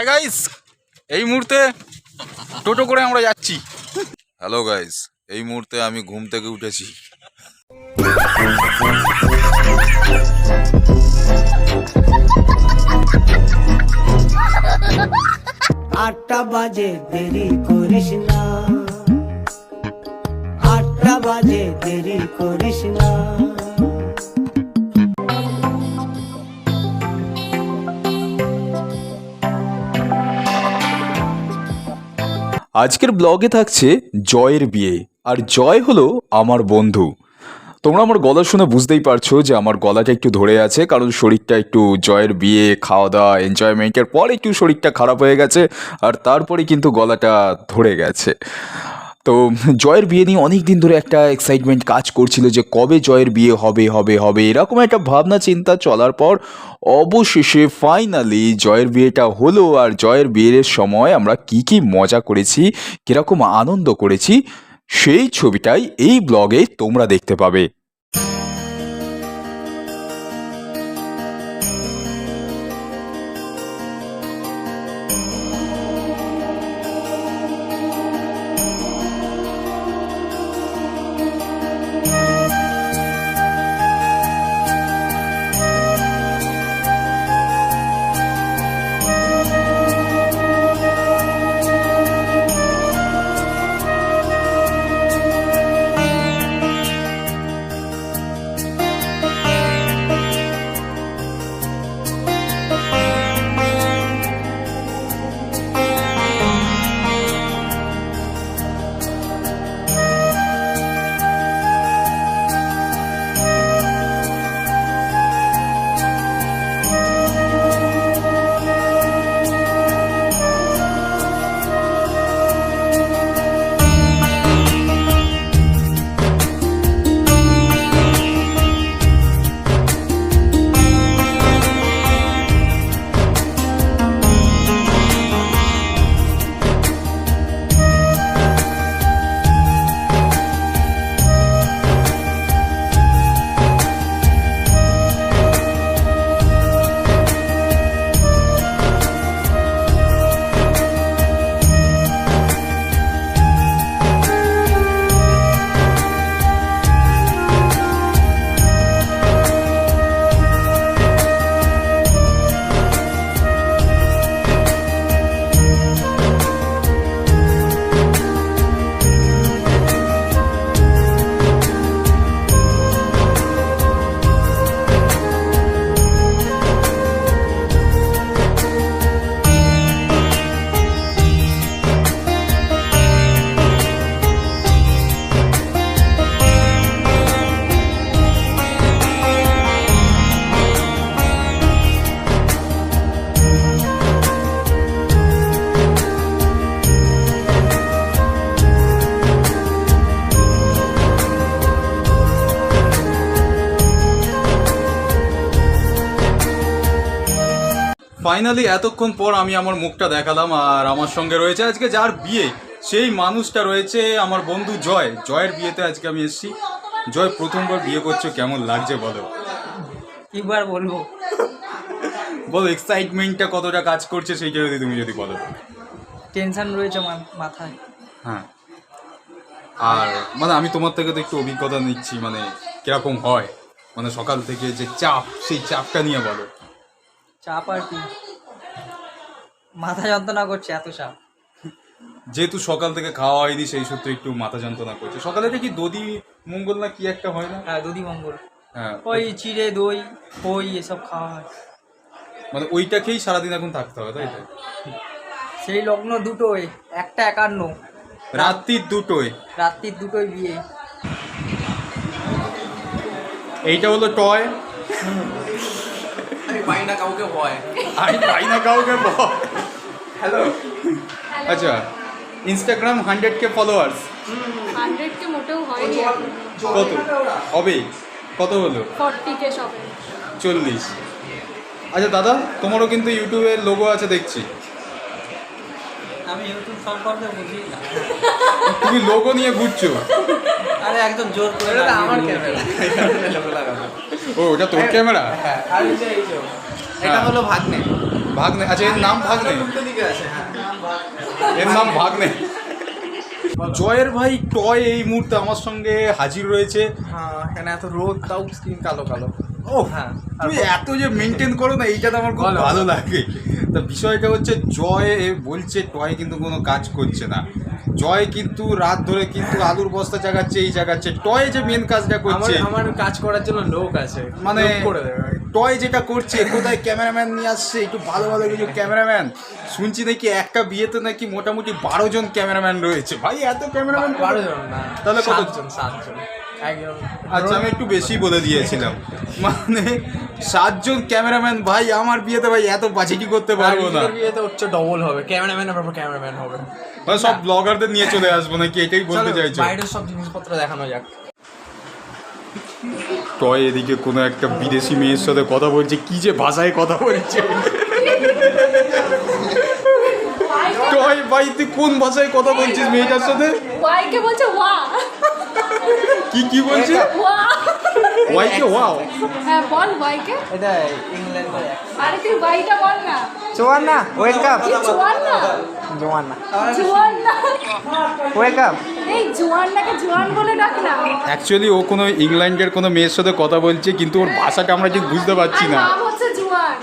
Hi guys, এই মুহূর্তে টোটো করে আমরা যাচ্ছি। হ্যালো গাইস, এই মুহূর্তে আমি ঘুম থেকে উঠেছি। আটটা বাজে দেরি করিস না, আটটা বাজে দেরি করিস না। আজকের ব্লগে থাকছে জয়ের বিয়ে, আর জয় হলো আমার বন্ধু। তোমরা আমার গলা শুনে বুঝতেই পারছো যে আমার গলাটা একটু ধরে আছে, কারণ শরীরটা একটু জয়ের বিয়ে, খাওয়া দাওয়া, এনজয়মেন্টের পর একটু শরীরটা খারাপ হয়ে গেছে, আর তারপরে কিন্তু গলাটা ধরে গেছে। তো জয়ের বিয়ে নিয়ে অনেক দিন ধরে একটা এক্সাইটমেন্ট কাজ করছিল যে কবে জয়ের বিয়ে হবে হবে হবে, এরকম একটা ভাবনা চিন্তা চলার পর অবশেষে ফাইনালি জয়ের বিয়েটা হলো। আর জয়ের বিয়ের সময় আমরা কি কি মজা করেছি, কীরকম আনন্দ করেছি, সেই ছবিটাই এই ব্লগে তোমরা দেখতে পাবে। ফাইনালি এতক্ষণ পর আমি আমার মুখটা দেখালাম, আর আমার সঙ্গে রয়েছে আজকে যার বিয়ে, সেই মানুষটা রয়েছে আমার বন্ধু জয়। জয়ের বিয়েতে আজকে আমি এসেছি। জয়, প্রথমবার বিয়ে করছো, কেমন লাগছে বলো? কিবার বলবো, বলো এক্সাইটমেন্টটা কতটা কাজ করছে সেইটা যদি তুমি যদি বলো। টেনশন রয়েছে মাথায়। হ্যাঁ, আর মানে আমি তোমার থেকে তো একটু অভিজ্ঞতা নিচ্ছি, মানে কিরকম হয়, মানে সকাল থেকে যে চাপ, সেই চাপটা নিয়ে বলো। চাপ আর কি, মাথা যন্ত্রণা করছে এত চাপ। যেহেতু সকাল থেকে খাওয়া হয়নি, সেই সূত্রে একটু মাথা যন্ত্রণা করছে। সকালে থেকে দধি মঙ্গল না কি একটা হয় না? হ্যাঁ, দধি মঙ্গল। হ্যাঁ, ওই চিড়ে দই খই এসব খাওয়া হয়, মানে ওইটা খেয়েই সারাদিন এখন থাকতে হবে, তাই তো? সেই লগ্ন দুটোই, একটা 51, রাত্রির দুটোয়, রাত্রির দুটোই বিয়ে। এইটা হলো টয়। আমি পাই না কাউকে ভয়। আমি পাই না কাউকে ভয়। হ্যালো, আচ্ছা, ইনস্টাগ্রাম 100K ফলোয়ার্স। 100K মোটেও হয়নি এখন। কত হবে? কত হলো? 40K সবে। 40। আচ্ছা দাদা, তোমারও কিন্তু ইউটিউবের লোগো আছে দেখছি। আমি ইউটিউব সম্পর্কে বুঝি না। তুমি লোগো নিয়ে ঘুরছো? আরে একদম জোর করে আমার ক্যামেরা। ও, ওটা তোর ক্যামেরা? হ্যাঁ, আর এই যে এটা হলো ভাগ্নে। ভাগ্নে, আচ্ছা এর নাম ভাগ্নে, এর নাম ভাগ্নে। জয়ের ভাই টয় এই মুহূর্তে আমার সঙ্গে হাজির রয়েছে। হ্যাঁ, এখানে এত রোদ তাও স্কিন কালো কালো। ও হ্যাঁ, তুমি এত যে মেনটেন করো না, এইটা তো আমার খুব ভালো লাগে। তা বিষয়টা হচ্ছে জয় বলছে টয় কিন্তু কোনো কাজ করছে না। জয় কিন্তু রাত ধরে কিন্তু আলুর বস্তা জাগাচ্ছে, এই জাগাচ্ছে। টয় যে মেন কাজটা করছে, আমার কাজ করার জন্য লোক আছে, মানে লোক করে দেবে। টয় যেটা করছে, কোথায় ক্যামেরাম্যান নিয়ে আসছে, একটু ভালো ভালো কিছু ক্যামেরাম্যান। শুনছি নাকি একটা বিয়েতে নাকি মোটামুটি 12 জন ক্যামেরাম্যান রয়েছে। ভাই এত ক্যামেরাম্যান 12 জন না, তাহলে কত? 7 জন। একজন, আচ্ছা আমি একটু বেশি বলে দিয়েছিলাম, মানে 7 জন ক্যামেরাম্যান। ভাই আমার বিয়েতে ভাই এত বাজেটি করতে পারবো না। বিয়েতে হচ্ছে ডবল হবে, ক্যামেরাম্যান হবে। মানে সব ব্লগারদের নিয়ে চলে আসবো নাকি, এটাই বলতে চলো, চাইছো? বাইরের সব জিনিসপত্র দেখানো যাক। টয় এদিকে কোনো একটা বিদেশি মেয়ের সাথে কথা বলছে, কি যে ভাষায় কথা বলছে। টয় ভাই তুই কোন ভাষায় কথা বলছিস মেয়েটার সাথে? ওয়াইকে বলছে ওয়া। কি বলছে? ওয়া। ওয়াইকে ওয়াও? হ্যাঁ বল ওয়াইকে। এটা ইংল্যান্ডের আরে তুই ওয়াইটা বল না। জোয়ান্না, ওয়েলকাম। কি জোয়ান্না? জোয়ান্না, জোয়ান্না। ওয়েলকাম। এই জোয়ান্নাকে জোয়ান বলে ডাক না। অ্যাকচুয়ালি ও কোনো ইংল্যান্ডের কোনো মেয়ের সাথে কথা বলছে, কিন্তু ওর ভাষাটা আমরা ঠিক বুঝতে পারছি আর না। নাম হচ্ছে জোয়ান।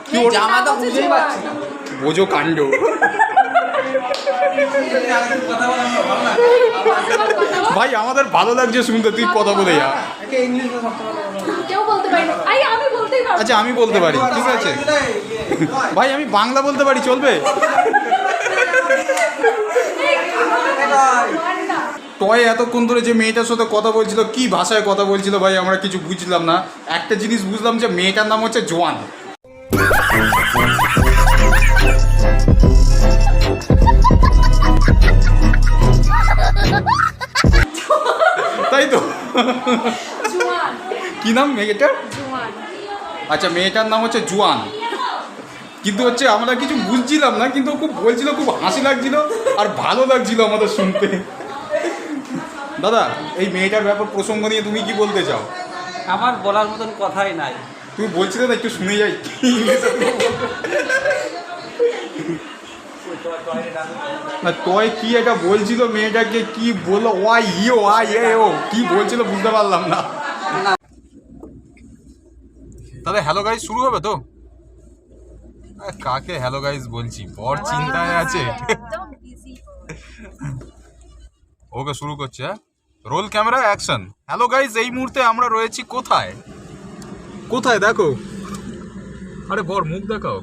কি ওর জামা তো বুঝতেই পারছি না। বোঝো কাণ্ড। ভাই আমাদের ভালো লাগছে শুনতে, তুই কথা বলে যা। কেউ বলতে পারি না। আমি বলতেই পারবো। আচ্ছা আমি বলতে পারি, ঠিক আছে ভাই, আমি বাংলা বলতে পারি, চলবে? জোয়ান্না। টয় এতক্ষণ ধরে যে মেয়েটার সাথে কথা বলছিল, কি ভাষায় কথা বলছিল ভাই আমরা কিছু বুঝলাম না। একটা জিনিস বুঝলাম যে মেয়েটার নাম হচ্ছে জোয়ান। তাই তো? জোয়ান। কি নাম মেয়েটার? জোয়ান। আচ্ছা মেয়েটার নাম হচ্ছে জোয়ান, কিন্তু হচ্ছে আমরা কিছু বুঝছিলাম না, কিন্তু ও খুব বলছিল, খুব হাসি লাগছিল আর ভালো লাগছিল আমাদের শুনতে। দাদা এই মেয়েটার ব্যাপার প্রসঙ্গ নিয়ে তুমি কি বলতে চাও? আমার বলার মতন কথাই নাই। তুমি বলছিলে না, একটু শুনে যাই। না টয় কি একটা বলছিল মেয়েটাকে, কি বললো ও কি বলছিল বুঝতে পারলাম না। তাহলে হ্যালো গাইজ শুরু হবে তো? কাকে হ্যালো গাইজ বলছি, বর চিন্তায় আছে। ওকে শুরু করছে, হ্যাঁ roll camera action. Hello guys, এই মুহূর্তে আমরা রয়েছি কোথায়? কোথায় দেখো, আরে বর মুখ দেখাও।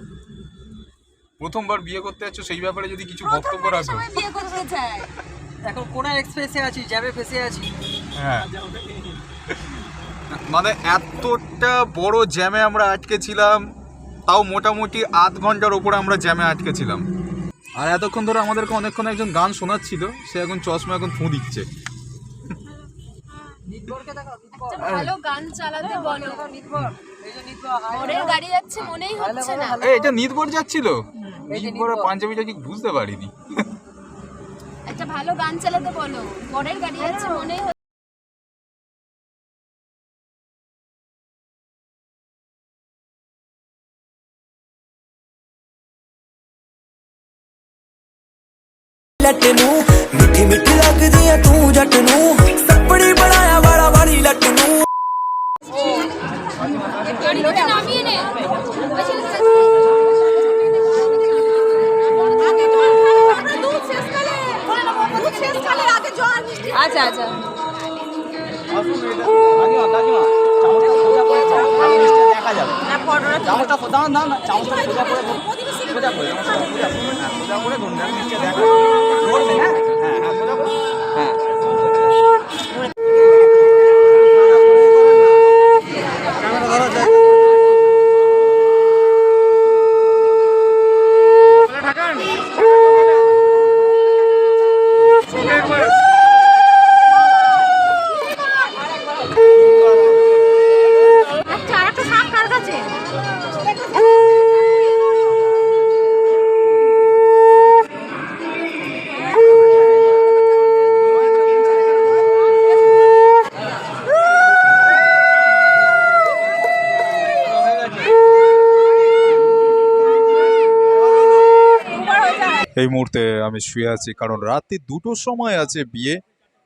প্রথমবার বিয়ে করতে যাচ্ছ, সেই ব্যাপারে যদি কিছু বক্তব্য রাখো। এখন কোন এক্সপ্রেসে আছি, জ্যাবে ফেসে আছি। হ্যাঁ মানে এতটা বড় জ্যামে আমরা আটকে ছিলাম, তাও মোটামুটি আধ ঘন্টার ওপরে আমরা জ্যামে আটকে ছিলাম। আর এতক্ষণ ধরে আমাদেরকে অনেকক্ষণ একজন গান শোনাচ্ছিল, সে এখন চশমা এখন ফু দিচ্ছে। ভালো গান চালাতে বলো। ওরের গাড়ি যাচ্ছে মনেই হচ্ছে না। এটা নিতবর যাচ্ছিল, নিতবরের পাঞ্জাবিটা ঠিক বুঝতে পারিনি। একটা ভালো গান চালাতে বলো, ওরের গাড়ি যাচ্ছে মনেই হচ্ছে। ਲੱਟ ਨੂੰ ਮਿੱਠੀ ਮਿੱਠੀ ਲੱਗਦੀ ਐ ਤੂੰ ਜੱਟ ਨੂੰ ਸੱਪੜੀ ਬਣਾਇਆ ਵਾਲਾ ਵਾਲੀ ਲੱਟ ਨੂੰ গাড়িটা নামিয়ে নে। আচ্ছা আচ্ছা দেখা যাবে চামচটা দাও না, না চামচটা সোজা করে সোজা করে সোজা করে মিষ্টি দেখা করবে। হ্যাঁ হ্যাঁ হ্যাঁ সোজা করে, হ্যাঁ আচ্ছা আরেকটা শাক কার কাছে? এই মুহূর্তে আমি শুয়ে আছি, কারণ রাত্রি 2টোর সময় আছে বিয়ে।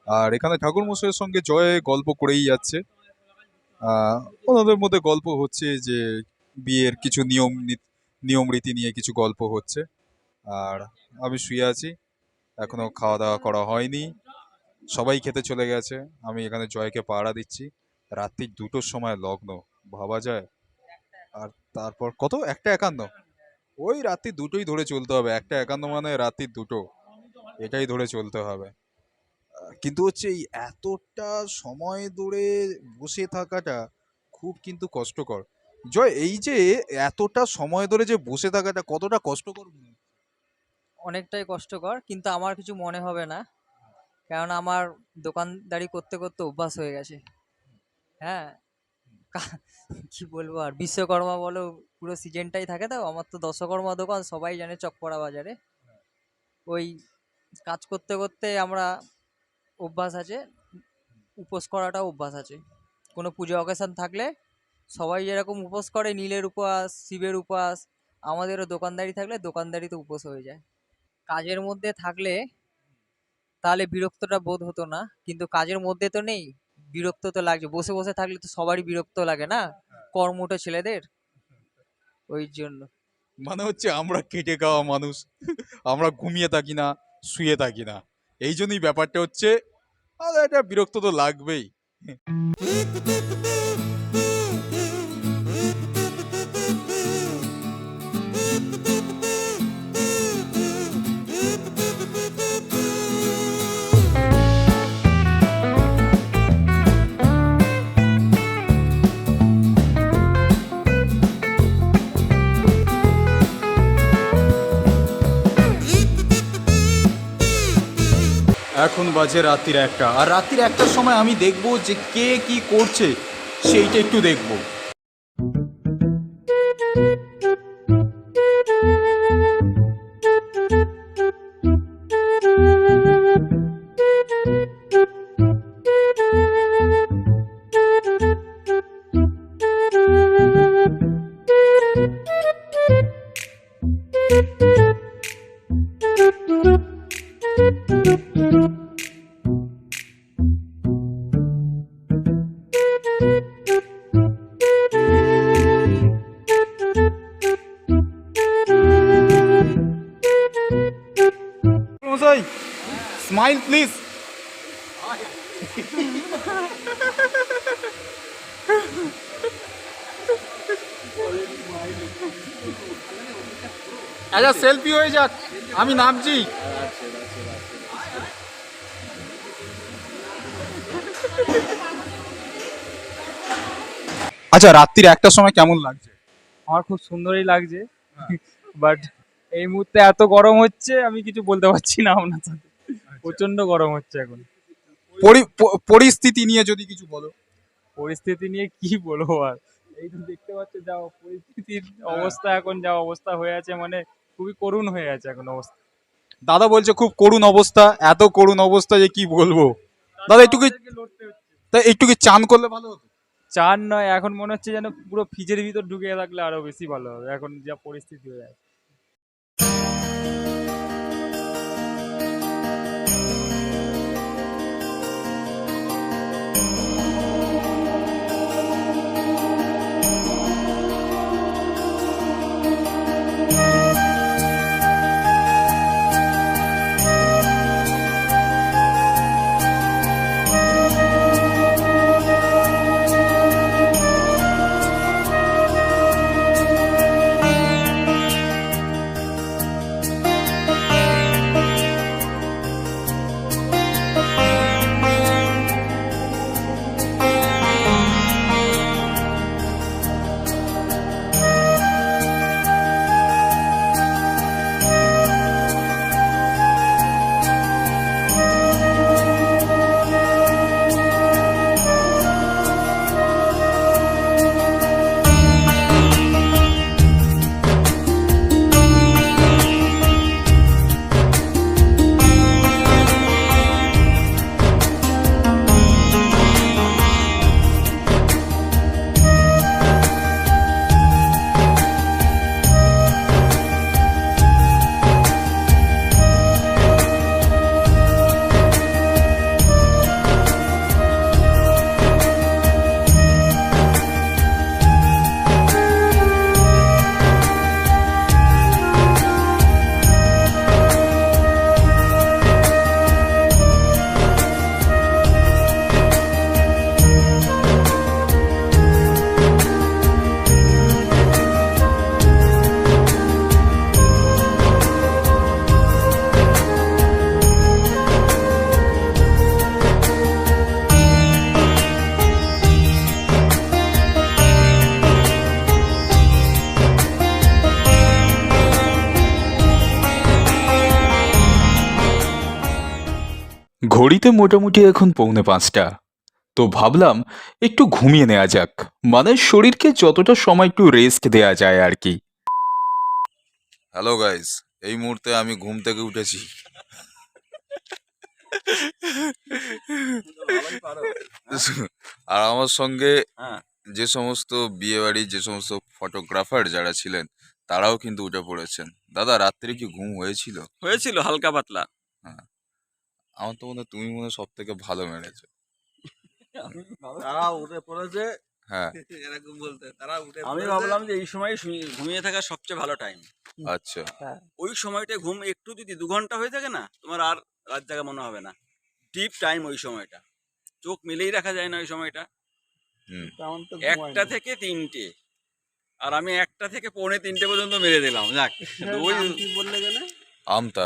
আর এখানে ঠাকুরমশাইয়ের সঙ্গে জয় গল্প করেই যাচ্ছে। ওনাদের মধ্যে গল্প হচ্ছে যে বিয়ের কিছু নিয়ম রীতি নিয়ে কিছু গল্প হচ্ছে। আর আমি শুয়ে আছি, এখনো খাওয়া দাওয়া করা হয়নি, সবাই খেতে চলে গেছে। আমি এখানে জয়কে পাহারা দিচ্ছি। রাত্রি 2টোর সময় লগ্ন, ভাবা যায়। আর তারপর কত 1:51, ওই রাত্রি 2টোই ধরে চলতে হবে। 1:51 মানে রাত্রি 2টো, এটাই ধরে চলতে হবে। কিন্তু হচ্ছে এই এতটা সময় ধরে বসে থাকাটা খুব কিন্তু কষ্টকর। জয়, এই যে এতটা সময় ধরে যে বসে থাকাটা কতটা কষ্টকর? অনেকটাই কষ্টকর, কিন্তু আমার কিছু মনে হবে না, কারণ আমার দোকানদারি করতে করতে অভ্যাস হয়ে গেছে। হ্যাঁ, কি বলবো আর, বিশ্বকর্মা বলো, পুরো সিজনটাই থাকে। তো আমার তো দশকর্মা দোকান, সবাই জানে, চকপড়া বাজারে। ওই কাজ করতে করতে আমরা অভ্যাস আছে, উপোস করাটাও অভ্যাস আছে। কোনো পুজো অকেশন থাকলে সবাই যেরকম উপোস করে, নীলের উপবাস, শিবের উপবাস, আমাদেরও দোকানদারি থাকলে দোকানদারিতে উপোস হয়ে যায়। কাজের মধ্যে থাকলে তাহলে বিরক্তটা বোধ হতো না, কিন্তু কাজের মধ্যে তো নেই, বিরক্ত তো লাগছে। বসে বসে থাকলে তো সবারই বিরক্ত লাগে না, কর্মঠ ছেলেদের, ওই জন্য। মানে হচ্ছে আমরা খেটে খাওয়া মানুষ, আমরা ঘুমিয়ে থাকি না, শুয়ে থাকি না, এই জন্যই ব্যাপারটা হচ্ছে এটা বিরক্ত তো লাগবেই। এখন বাজে রাত্রির 1টা, আর রাত্রির 1টার সময় আমি দেখবো যে কে কি করছে, সেইটা একটু দেখবো। Smile please. আচ্ছা, সেলফি হয়ে যাক, আমি নামছি। আচ্ছা, রাত্রির 1টার সময় কেমন লাগছে? আমার খুব সুন্দরই লাগছে, বাট এই মুহূর্তে এত গরম হচ্ছে, আমি কিছু বলতে পারছি না আপনার সাথে। প্রচন্ড গরম হচ্ছে এখন। পরিস্থিতি নিয়ে যদি কিছু বলো। পরিস্থিতি নিয়ে কি বলবো আর, এই তো দেখতে পাচ্ছ যা পরিস্থিতির অবস্থা, এখন যা অবস্থা হয়ে আছে, মানে খুবই করুণ হয়ে আছে এখন অবস্থা। দাদা বলছে খুব করুণ অবস্থা, এত করুণ অবস্থা যে কি বলবো। দাদা একটু কি চান করলে ভালো হতো? চান নয়, এখন মনে হচ্ছে যেন পুরো ফ্রিজের ভিতর ঢুকে থাকলে আরো বেশি ভালো হবে, এখন যা পরিস্থিতি হয়ে আছে। ঘড়িতে মোটামুটি এখন 4:45। তো ভাবলাম একটু ঘুমিয়ে নেওয়া যাক, মানে শরীরকে যতটা সময় একটু রেস্ট দেয়া যায় আর কি। হ্যালো গাইস, এই মুহূর্তে আমি ঘুম থেকে উঠেছি। আর আমার সঙ্গে যে সমস্ত বিয়ে বাড়ির যে সমস্ত ফটোগ্রাফার যারা ছিলেন তারাও কিন্তু উঠে পড়েছেন। দাদা, রাত্রে কি ঘুম হয়েছিল? হয়েছিল হালকা পাতলা। হ্যাঁ, আমার তো মনে হয় তুমি মনে হয় সব থেকে ভালো মেরেছো। তারা উঠে পড়েছে, হ্যাঁ, এরকম বলতে তারা উঠে আমি ভাবলাম যে এই সময় ঘুমিয়ে থাকা সবচেয়ে ভালো টাইম। আচ্ছা। ওই সময়টা ঘুম একটু যদি 2 ঘন্টা হয়ে থাকে না, তোমার আর রাত জাগা মনে হবে না। ডিপ টাইম ওই সময়টা, চোখ মিলেই রাখা যায় না ওই সময়টা। হুম। 1টা থেকে 3টে, আর আমি 1টা থেকে 2:45 পর্যন্ত মেরে দিলাম। যাক, ওই কি বললে গেলে আমতা।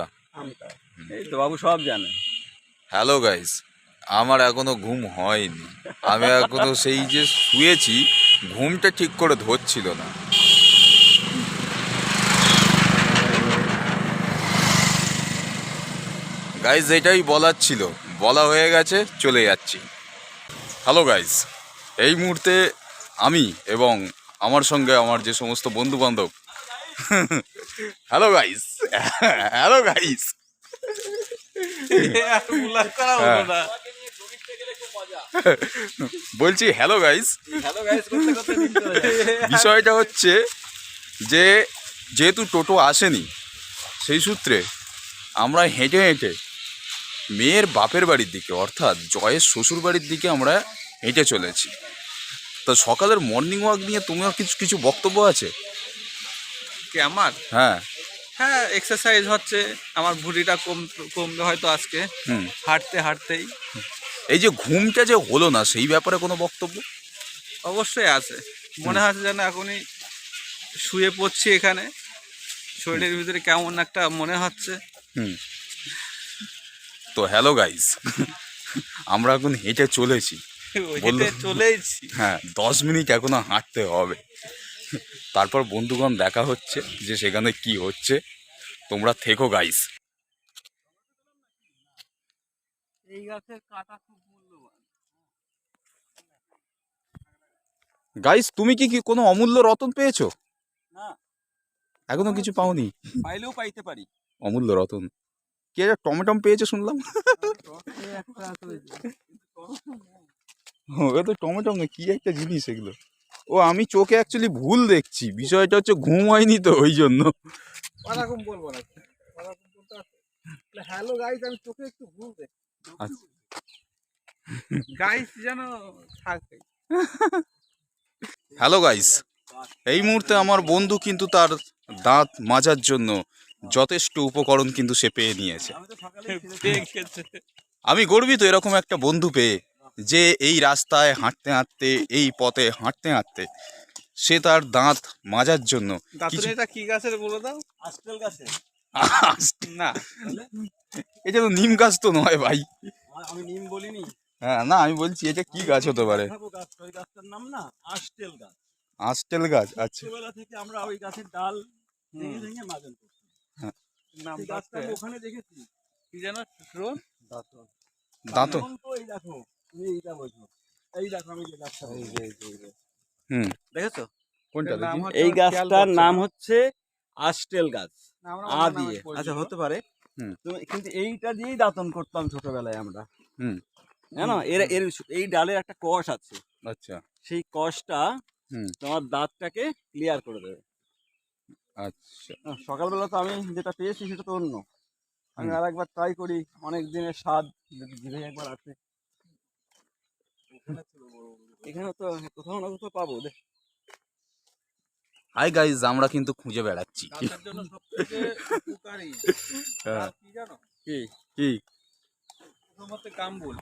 এই তো বাবু সব জানে। হ্যালো গাইস, আমার এখনো ঘুম হয়নি। আমি এখনো সেই যে শুয়েছি, ঘুমটা ঠিক করে ধরছিল না। গাইস, এটাই বলার ছিল, বলা হয়ে গেছে, চলে যাচ্ছি। হ্যালো গাইস, এই মুহূর্তে আমি এবং আমার সঙ্গে আমার যে সমস্ত বন্ধু বান্ধব, হ্যালো গাইস, হ্যালো গাইস, বলছি হ্যালো গাইস। বিষয়টা হচ্ছে যে যেহেতু টোটো আসেনি, সেই সূত্রে আমরা হেঁটে হেঁটে মেয়ের বাপের বাড়ির দিকে, অর্থাৎ জয়ের শ্বশুর বাড়ির দিকে আমরা হেঁটে চলেছি। তো সকালের মর্নিং ওয়াক নিয়ে তোমার কিছু বক্তব্য আছে কি আমার? হ্যাঁ, হ্যাঁ, এক্সারসাইজ হচ্ছে, আমার ভুঁড়িটা কমবে হয়তো আজকে হাঁটতে হাঁটতেই। এই যে ঘুমটা যে হলো না, সেই ব্যাপারে কোনো বক্তব্য? অবশ্যই আছে। মনে হচ্ছে যেন এখনই শুয়ে পড়ছি এখানে, শরীরের ভিতরে কেমন একটা মনে হচ্ছে। তো হ্যালো গাইস, আমরা এখন হেঁটে চলেছি, চলেইছি। হ্যাঁ, 10 মিনিট এখনো হাঁটতে হবে। তারপর বন্ধুগণ দেখা হচ্ছে যে সেখানে কি হচ্ছে। তোমরা থেকো গাইস। এই গাছের কাটা খুব মূল্যবান। গাইস, তুমি কি কোনো অমূল্য রতন পেয়েছো? না, এখনো কিছু পাওনি? পাইলেও পাইতে পারি। অমূল্য রতন কি? একটা টমেটম পেয়েছো শুনলাম। ওটা তো টমেটম না, কি একটা জিনিস এগুলো। ও, আমি চোখে অ্যাকচুয়ালি ভুল দেখছি, বিষয়টা হচ্ছে ঘুম হয়নি তো ওই জন্য। ওরকম বলবো না, হ্যালো গাইস, আমি চোখে একটু ভুল দেখছি। আচ্ছা গাইস যেন থাকে। হ্যালো গাইস, এই মুহূর্তে আমার বন্ধু কিন্তু তার দাঁত মাজার জন্য যথেষ্ট উপকরণ কিন্তু সে পেয়ে নিয়েছে। আমি গর্বিত এরকম একটা বন্ধু পেয়ে, যে এই রাস্তায় হাঁটতে হাঁটতে, এই পথে হাঁটতে হাঁটতে সে তার দাঁত মাজার জন্য এটা কি গাছের বলে দাও? আস্টেল গাছের। না, এটা তো নিম গাছ তো নয় ভাই। আমি নিম বলিনি। হ্যাঁ, না, আমি বলছি এটা কি গাছ হতে পারে? ওই গাছটার নাম না আস্টেল গাছ। আস্টেল গাছ, আচ্ছা। ছোটবেলা থেকে আমরা ওই গাছের ডাল ভেঙে ভেঙে মাজন করছি। হ্যাঁ, নাম গাছটা ওখানে দেখেছি, কি যেন দাঁতন। দাঁতন তো এই দেখো, তুমি এইটা বোঝো, এই দেখো আমি যে গাছটা দেখেছো কোনটা? এই গাছটার নাম হচ্ছে আস্টেল গাছ। দিয়ে আচ্ছা হতে পারে। তুমি কিন্তু এইটা দিয়েই দাঁতন করতাম ছোটবেলায় আমরা। জানো, এর এই ডালের একটা কষ আছে। আচ্ছা, সেই কষটা তোমার দাঁতটাকে ক্লিয়ার করে দেবে। আচ্ছা, সকালবেলা তো আমি যেটা পেয়েছি সেটা তো অন্য। আমি আর একবার ট্রাই করি, অনেক দিনের স্বাদ জিভে একবার আছে। এখানে তো কোথাও না কোথাও পাবো। হাই গাইজ, আমরা কিন্তু খুঁজে বেড়াচ্ছি। দাঁতের জন্য সবথেকে উপকারী কি জানো? কি? প্রথমত কামবুল।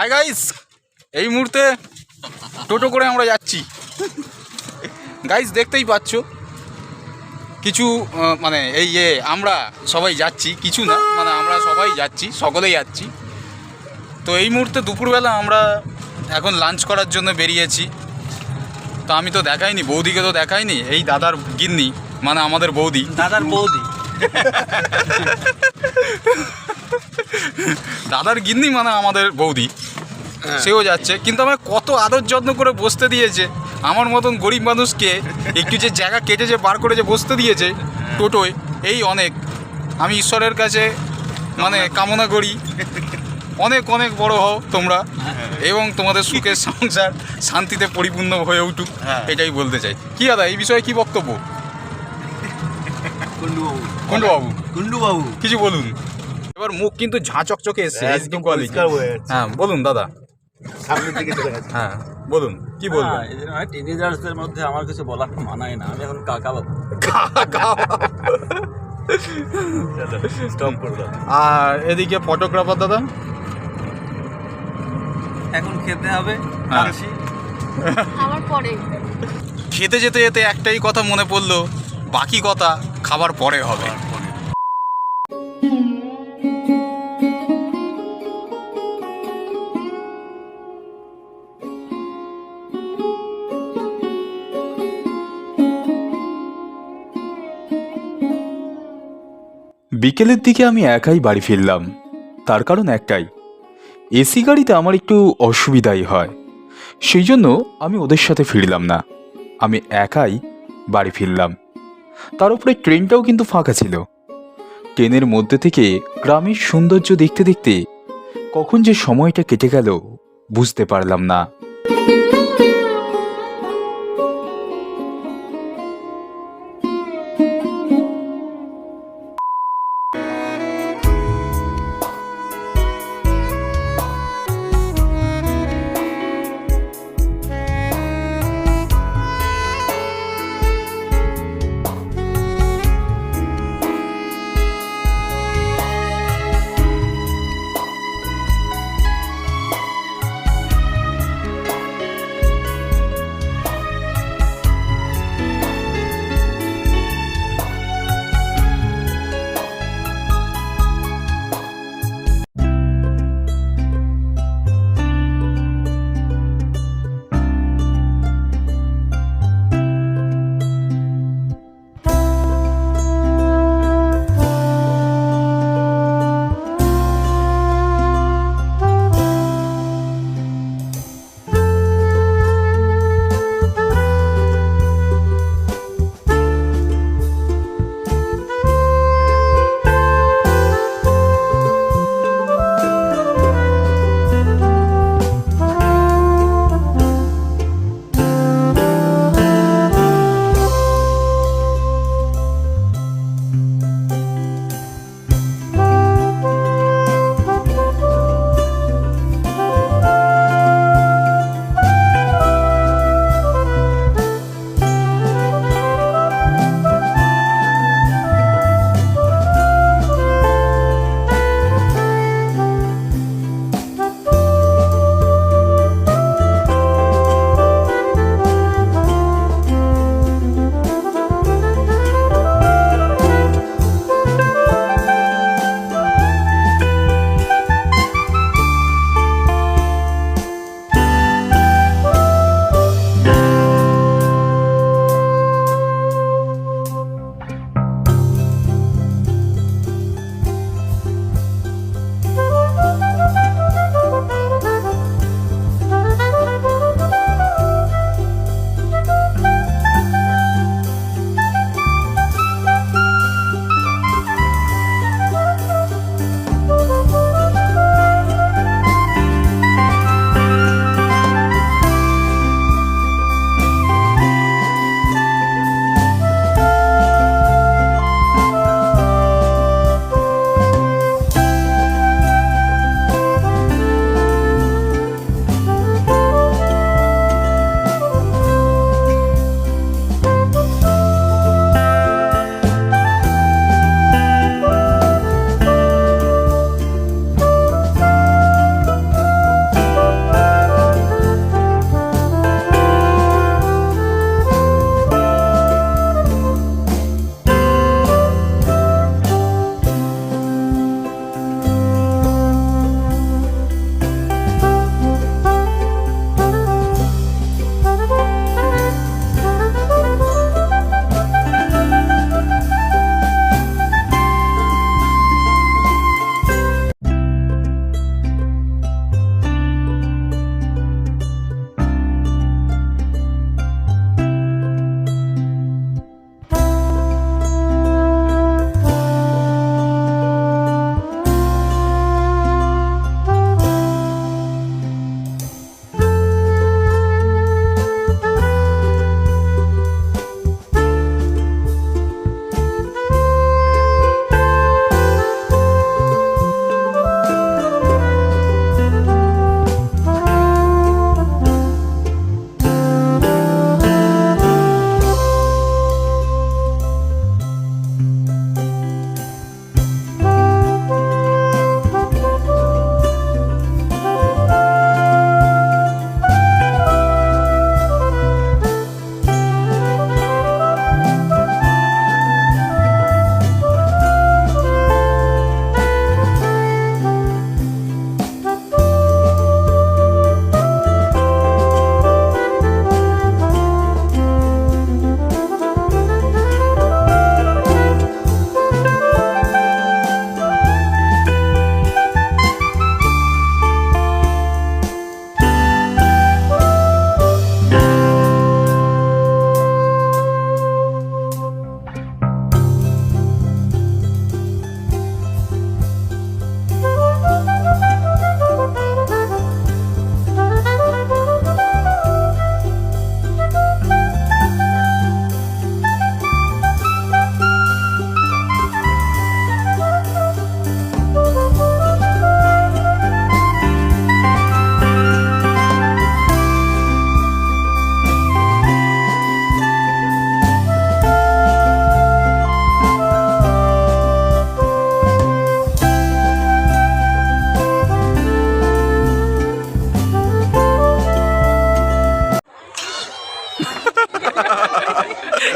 হাই গাইস, এই মুহূর্তে টোটো করে আমরা যাচ্ছি। গাইস দেখতেই পাচ্ছ কিছু মানে এই আমরা সবাই যাচ্ছি, কিছু না মানে আমরা সবাই যাচ্ছি, সকলেই যাচ্ছি। তো এই মুহূর্তে দুপুরবেলা আমরা এখন লাঞ্চ করার জন্য বেরিয়েছি। তো আমি তো দেখাইনি, বৌদিকে তো দেখাইনি, এই দাদার গিন্নি মানে আমাদের বৌদি, দাদার বৌদি, দাদার গিন্নি মানে আমাদের বৌদি, সেও যাচ্ছে। কিন্তু আমার কত আদর যত্ন করে বসতে দিয়েছে, আমার মতন গরিব মানুষকে একটু যে জায়গা কেটে যে বার করে যে বসতে দিয়েছে টোটোয়, এই অনেক। আমি ঈশ্বরের কাছে মানে কামনা করি অনেক অনেক বড় হও তোমরা এবং তোমাদের সুখের সংসার শান্তিতে পরিপূর্ণ হয়ে উঠুক, এটাই বলতে চাই। কি দাদা এই বিষয়ে কি বক্তব্য? কুন্ডু বাবু কিছু বলুন। এবার মুখ কিন্তু ঝাঁ চকচকে এসছে, হ্যাঁ বলুন দাদা। হ্যাঁ বলুন, কি বলবেন? টিনেজার্সদের মধ্যে আমার কিছু বলার মানায় না, আমি এখন কাকা বাবু। আর এদিকে ফটোগ্রাফার দাদা এখন খেতে হবে, হ্যাঁ। আসি। আমার পরে খেতে যেতে যেতে একটাই কথা মনে পড়লো, বাকি কথা খাবার পরে হবে। বিকেলের দিকে আমি একাই বাড়ি ফিরলাম। তার কারণ একটাই, এসি গাড়িতে আমার একটু অসুবিধাই হয়, সেই জন্য আমি ওদের সাথে ফিরলাম না, আমি একাই বাড়ি ফিরলাম। তার উপরে ট্রেনটাও কিন্তু ফাঁকা ছিল। ট্রেনের মধ্যে থেকে গ্রামের সৌন্দর্য দেখতে দেখতে কখন যে সময়টা কেটে গেল বুঝতে পারলাম না।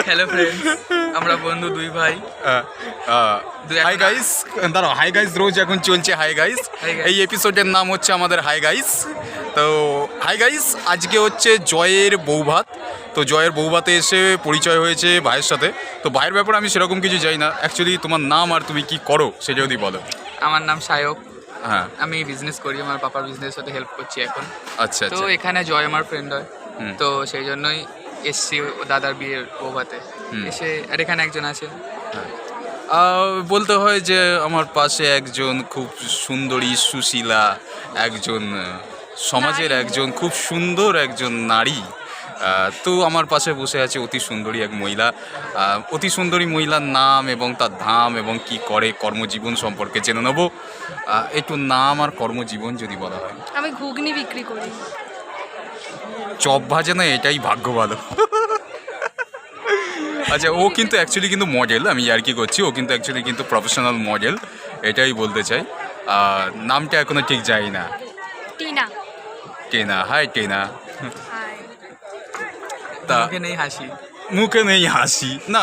হ্যালো ফ্রেন্ডস, আমরা বন্ধু দুই ভাই। হাই গাইস, দাঁড়াও, হাই গাইস রোজ এখন চলছে হাই গাইস। Hi guys. এই এপিসোডের নাম হচ্ছে আমাদের হাই গাইস। তো হাই গাইস, আজকে হচ্ছে জয়ের বৌভাত। তো জয়ের বৌভাতে এসে পরিচয় হয়েছে ভাইয়ের সাথে। তো ভাইয়ের ব্যাপারে আমি সেরকম কিছু জানি না, অ্যাকচুয়ালি তোমার নাম আর তুমি কি করো সেটা যদি বলো। আমার নাম সায়ক, হ্যাঁ, আমি বিজনেস করি, আমার পাপার বিজনেসের সাথে হেল্প করছি এখন। আচ্ছা তো আচ্ছা। এখানে জয় আমার ফ্রেন্ড হয়, হুম। তো সেই জন্যই এসছি দাদার বিয়ের বৌভাতে। এসে আর এখানে একজন আছে। বলতে হয় যে আমার পাশে একজন খুব সুন্দরী সুশীলা, একজন সমাজের একজন খুব সুন্দর একজন নারী। তো আমার পাশে বসে আছে অতি সুন্দরী এক মহিলা। অতি সুন্দরী মহিলার নাম এবং তার ধাম এবং কি করে কর্মজীবন সম্পর্কে জেনে নেবো। একটু নাম আর কর্মজীবন যদি বলা হয়। আমি ঘুগনি বিক্রি করি। চপ ভাজে না, এটাই ভাগ্য ভালো। আচ্ছা, ও কিন্তু অ্যাকচুয়ালি কিন্তু মডেল, আমি আর কি করছি, ও কিন্তু অ্যাকচুয়ালি কিন্তু প্রফেশনাল মডেল, এটাই বলতে চাই। নামটা এখনো ঠিক যাই না। টিনা। টেনা, হাই টেনা। হাই। তা মুখে নেই হাসি। মুখে নেই হাসি না,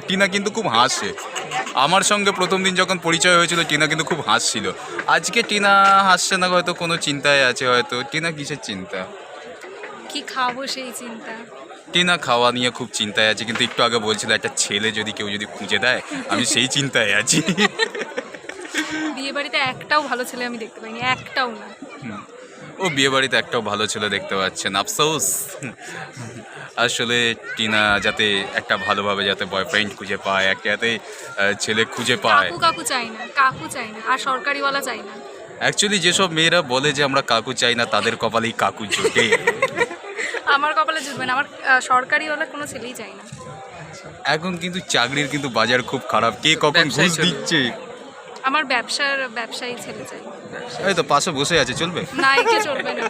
টিনা কিন্তু খুব হাসে। আমার সঙ্গে প্রথম দিন যখন পরিচয় হয়েছিল টিনা কিন্তু খুব হাসছিল। আজকে টিনা হাসছে না, হয়তো কোনো চিন্তায় আছে। হয়তো টিনা কিসের চিন্তা? কি খাবো সেই চিন্তা। টিনা খাওয়া নিয়ে খুব চিন্তায় আছে, কিন্তু একটু আগে বলছিল একটা ছেলে যদি কেউ যদি খুঁজে দেয়, আমি সেই চিন্তায় আছি। বিয়ে বাড়িতে একটাও ভালো ছেলে আমি দেখতে পাইনি, একটাও না। ও বিয়ে বাড়িতে একটাও ভালো ছেলে দেখতে পাচ্ছেন, আফসোস। আসলে টিনা যাতে একটা ভালোভাবে যাতে বয়ফ্রেন্ড খুঁজে পায়, একটা যাতে ছেলে খুঁজে পায়। কাকু চাই না, কাকু চাই না, আর সরকারিওয়ালা চাই না। অ্যাকচুয়ালি যেসব মেয়েরা বলে যে আমরা কাকু চাই না, তাদের কপালেই কাকু জোটে। আমার কপালে জুটবে না, আমার সরকারিওয়ালা কোনো ছেলেই চাই না। এখন কিন্তু চাকরির কিন্তু বাজার খুব খারাপ, কে কখন ব্যবসায়ী ঘুষ চলবে। দিচ্ছে। আমার ব্যবসায়ী ছেলে চাই। এই তো পাশে বসে আছে, চলবে। না, একে চলবে না।